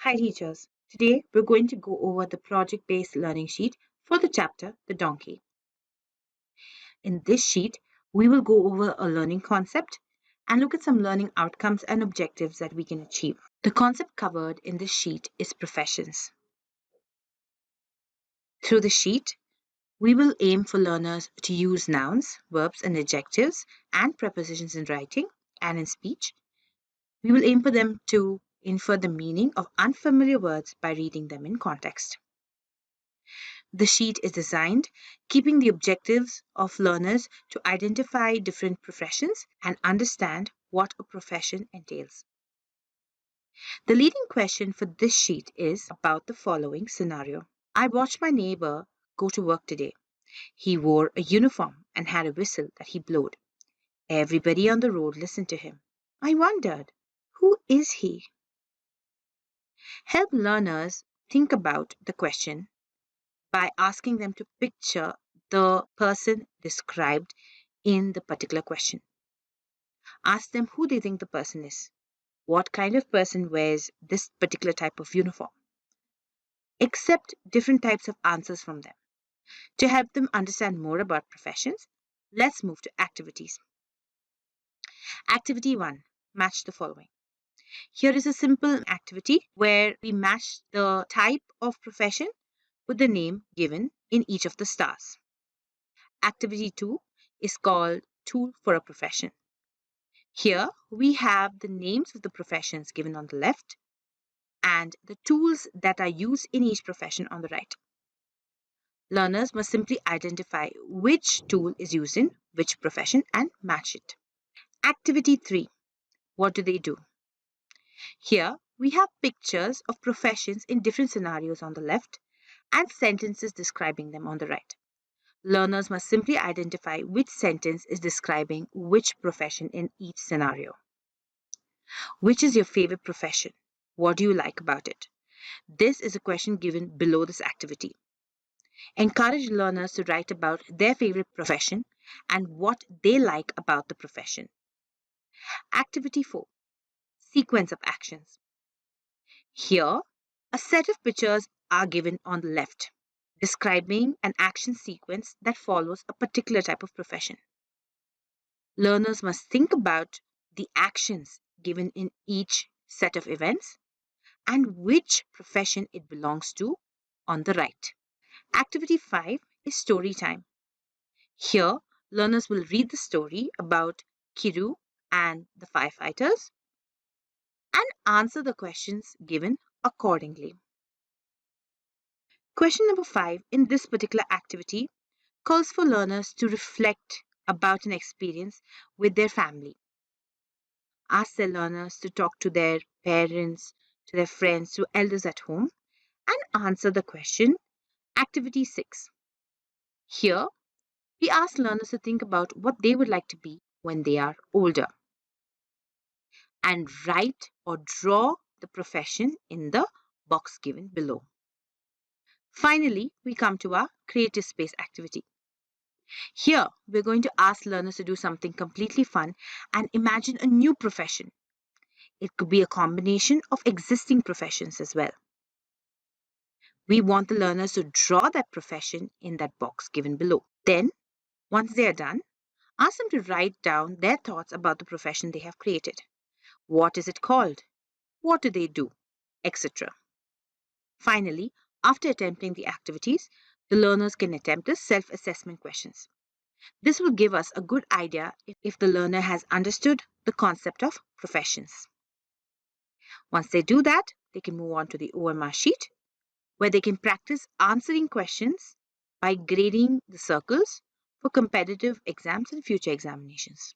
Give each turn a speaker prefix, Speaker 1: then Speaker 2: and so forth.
Speaker 1: Hi teachers, today we're going to go over the project-based learning sheet for the chapter The Donkey. In this sheet, we will go over a learning concept and look at some learning outcomes and objectives that we can achieve. The concept covered in this sheet is professions. Through the sheet, we will aim for learners to use nouns, verbs and adjectives and prepositions in writing and in speech. We will aim for them to infer the meaning of unfamiliar words by reading them in context. The sheet is designed keeping the objectives of learners to identify different professions and understand what a profession entails. The leading question for this sheet is about the following scenario. I watched my neighbor go to work today. He wore a uniform and had a whistle that he blowed. Everybody on the road listened to him. I wondered, who is he? Help learners think about the question by asking them to picture the person described in the particular question. Ask them who they think the person is. What kind of person wears this particular type of uniform? Accept different types of answers from them. To help them understand more about professions, let's move to activities. Activity 1. Match the following. Here is a simple activity where we match the type of profession with the name given in each of the stars. Activity 2 is called Tool for a Profession. Here we have the names of the professions given on the left and the tools that are used in each profession on the right. Learners must simply identify which tool is used in which profession and match it. Activity 3. What do they do? Here we have pictures of professions in different scenarios on the left and sentences describing them on the right. Learners must simply identify which sentence is describing which profession in each scenario. Which is your favorite profession? What do you like about it? This is a question given below this activity. Encourage learners to write about their favorite profession and what they like about the profession. Activity 4. Sequence of actions. Here, a set of pictures are given on the left, describing an action sequence that follows a particular type of profession. Learners must think about the actions given in each set of events and which profession it belongs to on the right. Activity 5 is story time. Here, learners will read the story about Kiru and the firefighters and answer the questions given accordingly. Question number 5 in this particular activity calls for learners to reflect about an experience with their family. Ask the learners to talk to their parents, to their friends, to elders at home, and answer the question. Activity 6. Here, we ask learners to think about what they would like to be when they are older and write or draw the profession in the box given below. Finally, we come to our creative space activity. Here, we're going to ask learners to do something completely fun and imagine a new profession. It could be a combination of existing professions as well. We want the learners to draw that profession in that box given below. Then, once they are done, ask them to write down their thoughts about the profession they have created. What is it called? What do they do? Etc. Finally, after attempting the activities, the learners can attempt the self-assessment questions. This will give us a good idea if the learner has understood the concept of professions. Once they do that, they can move on to the OMR sheet, where they can practice answering questions by grading the circles for competitive exams and future examinations.